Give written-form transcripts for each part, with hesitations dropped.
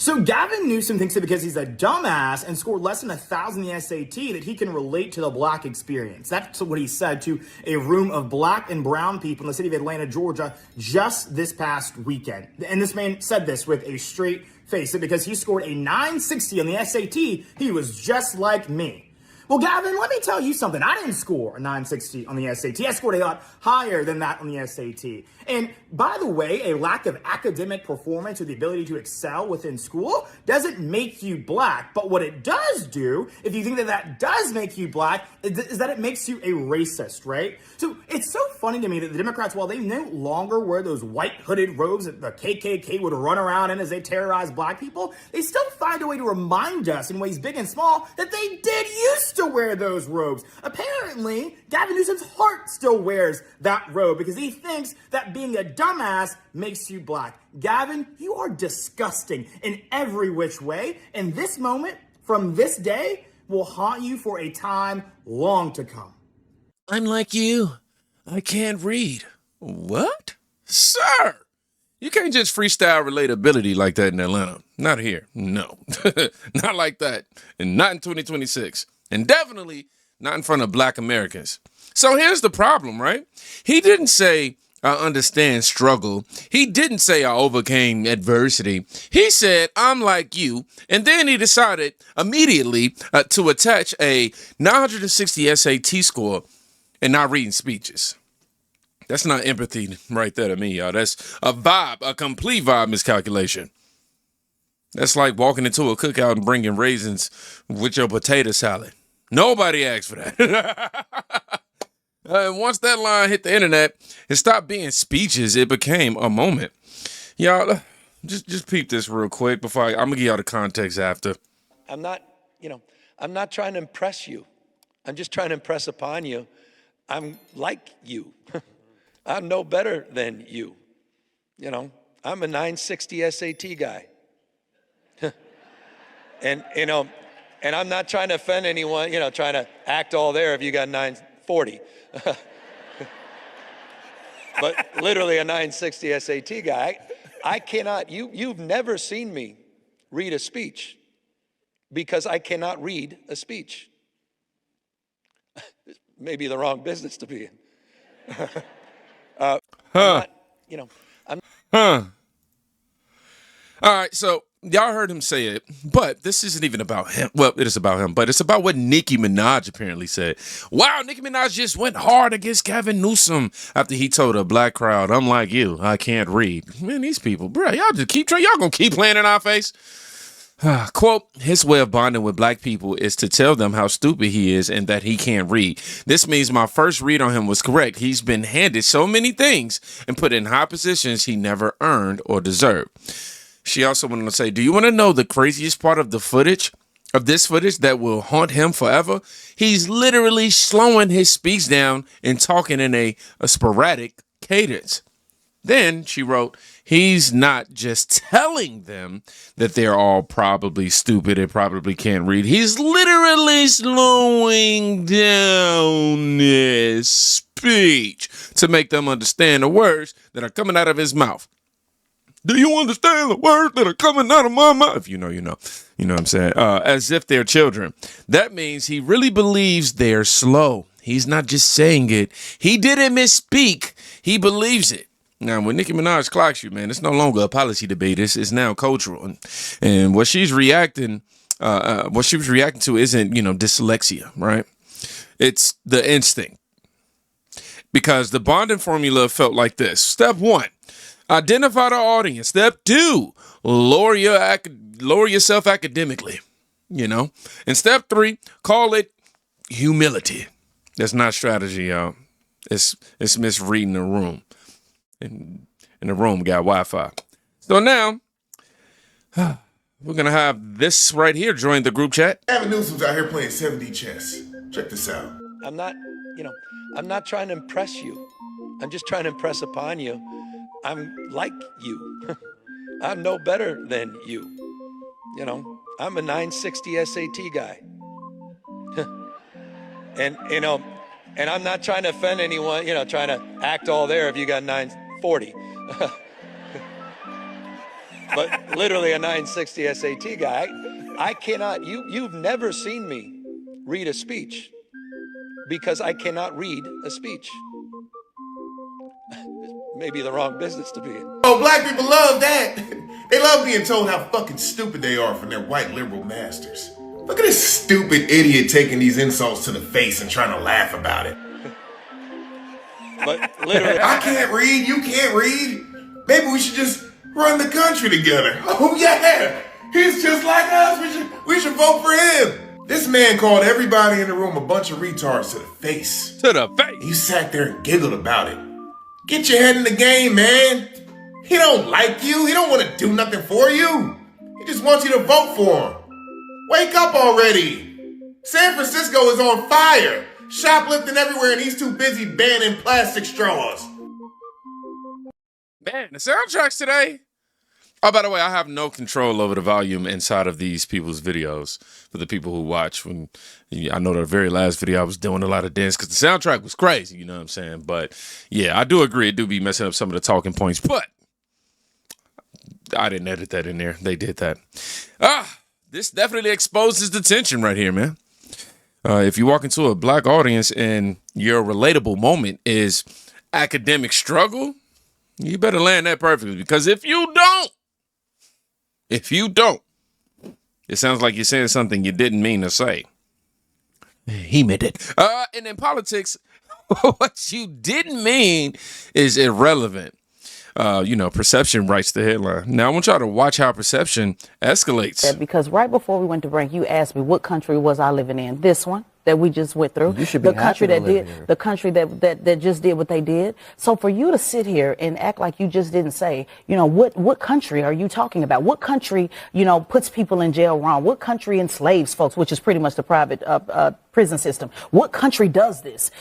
So Gavin Newsom thinks that because he's a dumbass and scored less than 1,000 in the SAT that he can relate to the black experience. That's what he said to a room of black and brown people in the city of Atlanta, Georgia, just this past weekend. And this man said this with a straight face, that because he scored a 960 on the SAT, he was just like me. Well, Gavin, let me tell you something. I didn't score a 960 on the SAT. I scored a lot higher than that on the SAT. And by the way, a lack of academic performance or the ability to excel within school doesn't make you black. But what it does do, if you think that that does make you black, is that it makes you a racist, right? So it's so funny to me that the Democrats, while they no longer wear those white hooded robes that the KKK would run around in as they terrorize black people, they still find a way to remind us in ways big and small that they did used to wear those robes. Apparently, Gavin Newsom's heart still wears that robe because he thinks that being a dumbass makes you black. Gavin, you are disgusting in every which way, and this moment from this day will haunt you for a time long to come. I'm like you. I can't read. What? Sir! You can't just freestyle relatability like that in Atlanta. Not here. No. Not like that. And not in 2026. And definitely not in front of black Americans. So here's the problem, right? He didn't say, I understand struggle. He didn't say I overcame adversity. He said, I'm like you. And then he decided immediately to attach a 960 SAT score and not reading speeches. That's not empathy right there to me, y'all. That's a vibe, a complete vibe miscalculation. That's like walking into a cookout and bringing raisins with your potato salad. Nobody asked for that. Once that line hit the internet, it stopped being speeches. It became a moment. Y'all, just peep this real quick before I'm going to give y'all the context after. I'm not trying to impress you. I'm just trying to impress upon you. I'm like you. I'm no better than you. I'm a 960 SAT guy. And I'm not trying to offend anyone, trying to act all there if you got 940. But literally a 960 SAT guy. I cannot, you've never seen me read a speech because I cannot read a speech. Maybe the wrong business to be in. All right, so y'all heard him say it, but this isn't even about him. Well, it is about him, but it's about what Nicki Minaj apparently said. Wow, Nicki Minaj just went hard against Gavin Newsom after he told a black crowd, I'm like you, I can't read. Man, these people, bro, y'all just y'all gonna keep playing in our face? Quote, his way of bonding with black people is to tell them how stupid he is and that he can't read. This means my first read on him was correct. He's been handed so many things and put in high positions he never earned or deserved. She also went on to say, do you want to know the craziest part of this footage that will haunt him forever? He's literally slowing his speech down and talking in a sporadic cadence. Then she wrote, he's not just telling them that they're all probably stupid and probably can't read. He's literally slowing down his speech to make them understand the words that are coming out of his mouth. Do you understand the words that are coming out of my mouth? If you know, you know. You know what I'm saying? As if they're children. That means he really believes they're slow. He's not just saying it. He didn't misspeak. He believes it. Now, when Nicki Minaj clocks you, man, it's no longer a policy debate. It's now cultural. And what she's reacting, what she was reacting to isn't, dyslexia, right? It's the instinct. Because the bonding formula felt like this. Step 1, identify the audience. Step 2, lower yourself academically, And step 3, call it humility. That's not strategy, y'all. It's misreading the room. And the room got Wi-Fi. So now, we're going to have this right here join the group chat. Gavin Newsom's out here playing 7D chess. Check this out. I'm not trying to impress you. I'm just trying to impress upon you. I'm like you. I'm no better than you. I'm a 960 SAT guy. And I'm not trying to offend anyone, trying to act all there if you got 940. but literally a 960 SAT guy. I cannot, you've never seen me read a speech because I cannot read a speech. Maybe the wrong business to be in. Oh, black people love that. They love being told how fucking stupid they are from their white liberal masters. Look at this stupid idiot taking these insults to the face and trying to laugh about it. But literally, I can't read, you can't read. Maybe we should just run the country together. Oh yeah, he's just like us. We should vote for him. This man called everybody in the room a bunch of retards to the face. To the face. You sat there and giggled about it. Get your head in the game, man. He don't like you. He don't want to do nothing for you. He just wants you to vote for him. Wake up already. San Francisco is on fire. Shoplifting everywhere and he's too busy banning plastic straws. Man, the soundtracks today. Oh, by the way, I have no control over the volume inside of these people's videos. For the people who watch, when I know the very last video I was doing a lot of dance because the soundtrack was crazy, you know what I'm saying? But yeah, I do agree it do be messing up some of the talking points, but I didn't edit that in there. They did that. This definitely exposes the tension right here, man. If you walk into a black audience and your relatable moment is academic struggle, you better land that perfectly, because if you don't, it sounds like you're saying something you didn't mean to say. He meant it. And in politics, what you didn't mean is irrelevant. Perception writes the headline. Now I want y'all to watch how perception escalates. Because right before we went to break, you asked me what country was I living in. This one that we just went through. You should be the country happy that to live did here. the country that just did what they did. So for you to sit here and act like you just didn't say, what country are you talking about? What country, puts people in jail wrong? What country enslaves folks, which is pretty much the private prison system? What country does this?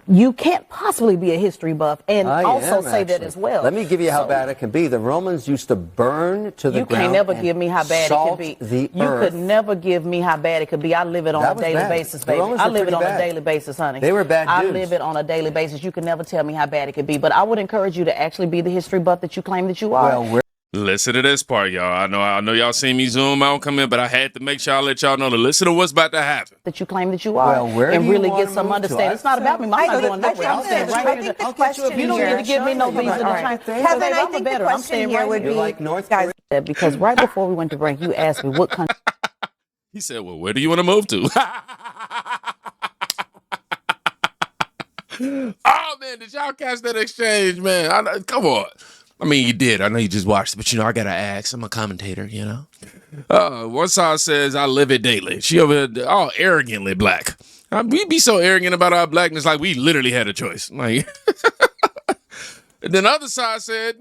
You can't possibly be a history buff and also say that as well. Let me give you how bad it can be. The Romans used to burn to the ground. You can't never give me how bad it could be. You earth. could never give me how bad it could be. I live it on a daily basis, baby. I live it on a daily basis, honey. They were bad I dudes. live it on a daily basis. You can never tell me how bad it could be. But I would encourage you to actually be the history buff that you claim that you are. Well, Listen to this part, y'all. I know y'all seen me zoom out, come in, but I had to make sure I let y'all know to listen to what's about to happen. That you claim that you are, Well, where do and you really wanna get some move to? understanding. It's not about me. I'm not going nowhere. I'm staying right here. The question You don't need to give me no visa to train. Kevin, I I'm think better. the I'm question staying here right would here. be, like North guys, Because right before we went to break, you asked me what country. He said, well, where do you want to move to? Oh, man, did y'all catch that exchange, man? Come on. I mean, you did. I know you just watched it, but, I got to ask. I'm a commentator, One side says, I live it daily. She over here, all arrogantly black. We be so arrogant about our blackness, like we literally had a choice. Like, and then the other side said,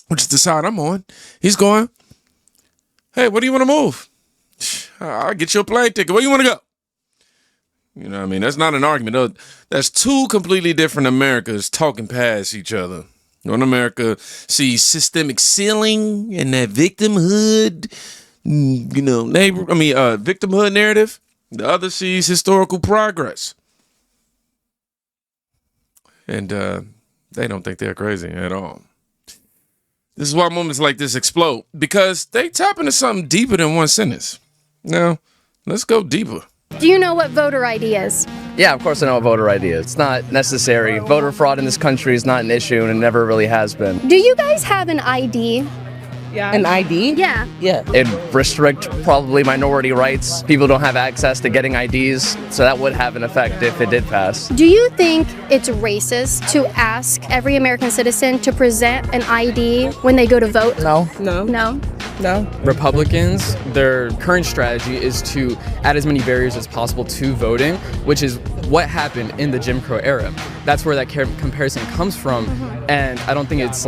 which is the side I'm on, he's going, hey, where do you want to move? I'll get you a plane ticket. Where you want to go? You know what I mean? That's not an argument. That's two completely different Americas talking past each other. One America sees systemic ceiling and that victimhood, victimhood narrative. The other sees historical progress. And they don't think they're crazy at all. This is why moments like this explode, because they tap into something deeper than one sentence. Now, let's go deeper. Do you know what voter ID is? Yeah, of course I know what voter ID is. It's not necessary. Voter fraud in this country is not an issue, and it never really has been. Do you guys have an ID? Yeah. An ID? Yeah. Yeah. It restrict probably minority rights. People don't have access to getting IDs, so that would have an effect if it did pass. Do you think it's racist to ask every American citizen to present an ID when they go to vote? No. No? Republicans, their current strategy is to add as many barriers as possible to voting, which is what happened in the Jim Crow era. That's where that comparison comes from, and I don't think it's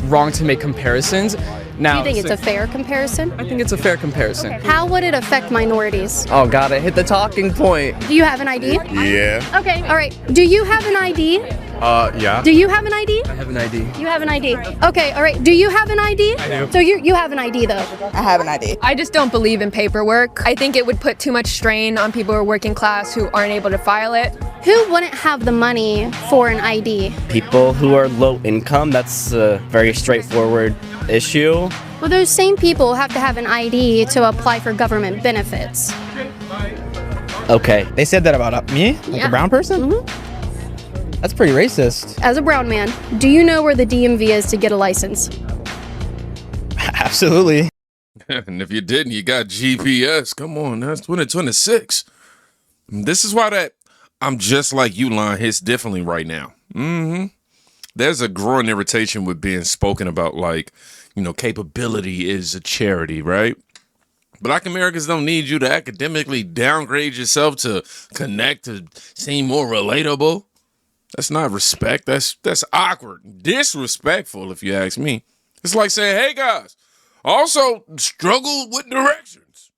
wrong to make comparisons. Now, Do you think it's a fair comparison? I think it's a fair comparison. How would it affect minorities? Oh God, I hit the talking point. Do you have an ID? Yeah. Okay, all right. Do you have an ID? Yeah. Do you have an ID? I have an ID. You have an ID. Okay, all right. Do you have an ID? I do. So you have an ID though? I have an ID. I just don't believe in paperwork. I think it would put too much strain on people who are working class who aren't able to file it. Who wouldn't have the money for an ID? People who are low income, that's very straightforward. issue. Well, those same people have to have an ID to apply for government benefits. Okay. They said that about me? Like Yeah. a brown person? Mm-hmm. That's pretty racist. As a brown man, do you know where the DMV is to get a license? Absolutely. And if you didn't, you got GPS. Come on, that's 2026. This is why that I'm just like you line hits differently right now. There's a growing irritation with being spoken about like, capability is a charity, right? Black Americans don't need you to academically downgrade yourself to connect, to seem more relatable. That's not respect. That's awkward. Disrespectful, if you ask me. It's like saying, hey guys, also struggle with directions.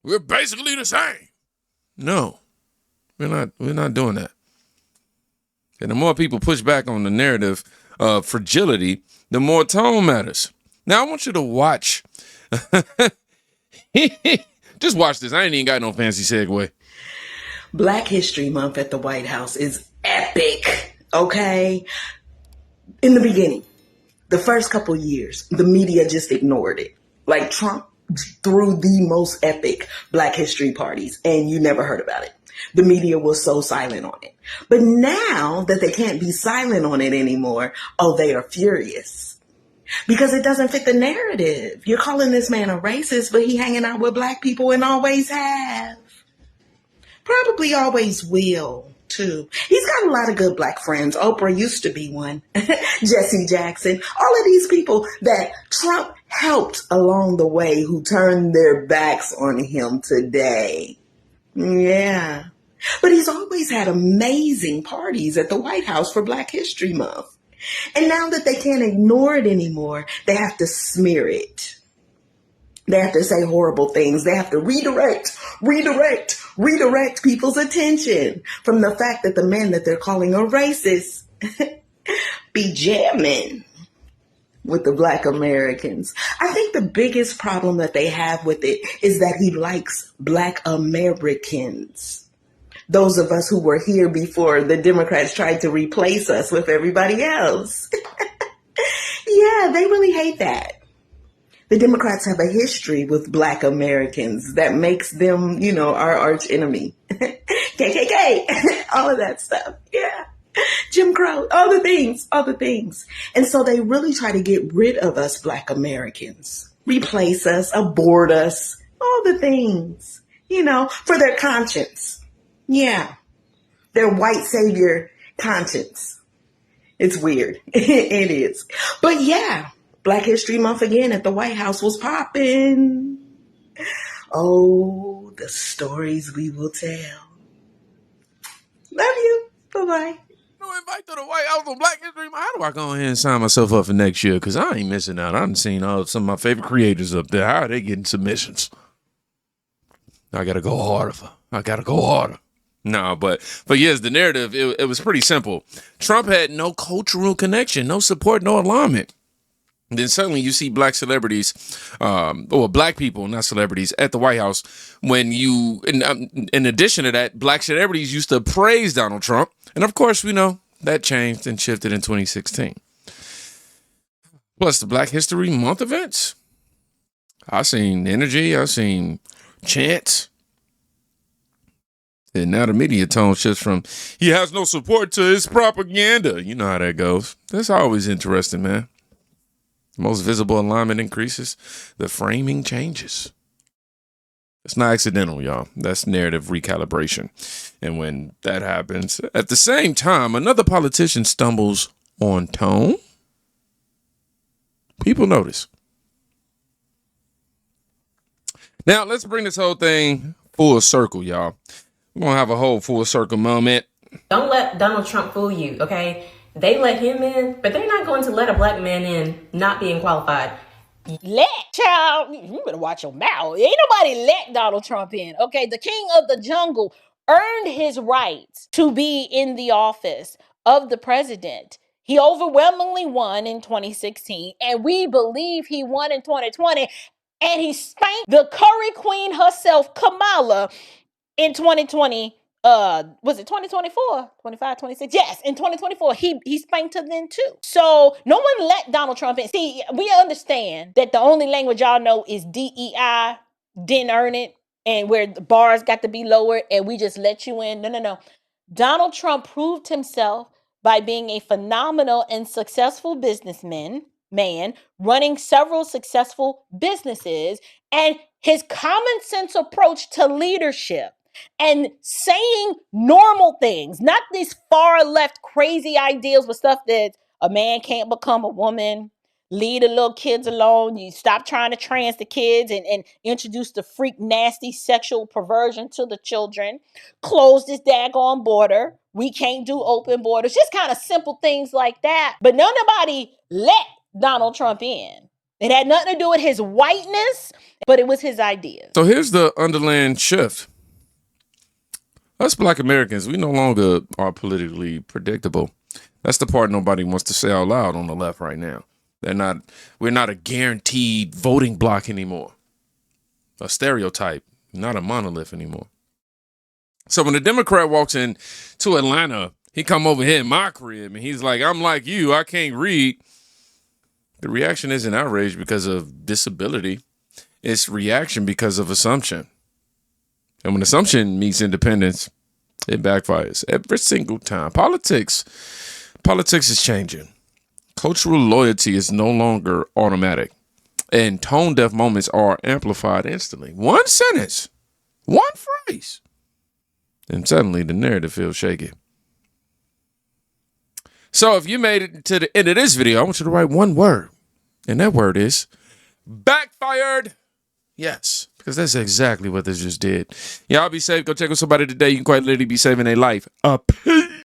We're basically the same. No, we're not doing that. And the more people push back on the narrative of fragility, the more tone matters. Now I want you to watch. Just watch this. I ain't even got no fancy segue. Black History Month at the White House is epic, okay? In the beginning, the first couple years, the media just ignored it. Like Trump threw the most epic Black History parties and you never heard about it. The media was so silent on it. But now that they can't be silent on it anymore, they are furious. Because it doesn't fit the narrative. You're calling this man a racist, but he hanging out with black people and always have. Probably always will, too. He's got a lot of good black friends. Oprah used to be one. Jesse Jackson. All of these people that Trump helped along the way who turned their backs on him today. Yeah. But he's always had amazing parties at the White House for Black History Month. And now that they can't ignore it anymore, they have to smear it. They have to say horrible things. They have to redirect people's attention from the fact that the man that they're calling a racist be jamming with the Black Americans. I think the biggest problem that they have with it is that he likes Black Americans. Those of us who were here before the Democrats tried to replace us with everybody else. Yeah, they really hate that. The Democrats have a history with Black Americans that makes them, our arch enemy. KKK, all of that stuff. Yeah. Jim Crow, all the things. And so they really try to get rid of us Black Americans, replace us, abort us, all the things, for their conscience. Yeah. Their white savior conscience. It's weird. It is. But yeah, Black History Month again at the White House was popping. Oh, the stories we will tell. Love you. Bye-bye. Invite to the White House on Black History Month. How do I go ahead and sign myself up for next year? Because I ain't missing out. I done seen some of my favorite creators up there. How are they getting submissions? I got to go harder. No, but yes, the narrative, it was pretty simple. Trump had no cultural connection, no support, no alignment. Then suddenly you see black celebrities, or black people, not celebrities, at the White House. When in addition to that, black celebrities used to praise Donald Trump. And of course, we know that changed and shifted in 2016. Plus the Black History Month events. I've seen energy. I've seen chants. And now the media tone shifts from he has no support to his propaganda. You know how that goes. That's always interesting, man. Most visible alignment increases. The framing changes. It's not accidental, y'all. That's narrative recalibration. And when that happens, at the same time, another politician stumbles on tone. People notice. Now, let's bring this whole thing full circle, y'all. We're going to have a whole full circle moment. Don't let Donald Trump fool you, okay? They let him in, but they're not going to let a black man in not being qualified. Child, you better watch your mouth. Ain't nobody let Donald Trump in, okay? The king of the jungle earned his right to be in the office of the president. He overwhelmingly won in 2016, and we believe he won in 2020, and he spanked the curry queen herself, Kamala, in 2020 Was it 2024, 25, 26? Yes, in 2024, he spanked her then too. So no one let Donald Trump in. See, we understand that the only language y'all know is DEI, didn't earn it, and where the bars got to be lowered, and we just let you in. No. Donald Trump proved himself by being a phenomenal and successful businessman, running several successful businesses, and his common sense approach to leadership and saying normal things, not these far left crazy ideals with stuff that a man can't become a woman, leave the little kids alone, you stop trying to trans the kids and introduce the freak nasty sexual perversion to the children, close this daggone border, we can't do open borders, just kind of simple things like that. But nobody let Donald Trump in. It had nothing to do with his whiteness, but it was his ideas. So here's the underlying shift. Us Black Americans, we no longer are politically predictable. That's the part nobody wants to say out loud on the left right now. We're not a guaranteed voting block anymore. A stereotype, not a monolith anymore. So when a Democrat walks in to Atlanta, he come over here in my crib and he's like, I'm like you, I can't read. The reaction isn't outrage because of disability. It's reaction because of assumption. And when assumption meets independence, it backfires every single time. Politics is changing. Cultural loyalty is no longer automatic. And tone-deaf moments are amplified instantly. One sentence, one phrase, and suddenly the narrative feels shaky. So if you made it to the end of this video, I want you to write one word. And that word is backfired. Yes, because that's exactly what this just did. Y'all be safe. Go check with somebody today. You can quite literally be saving a life. Peace.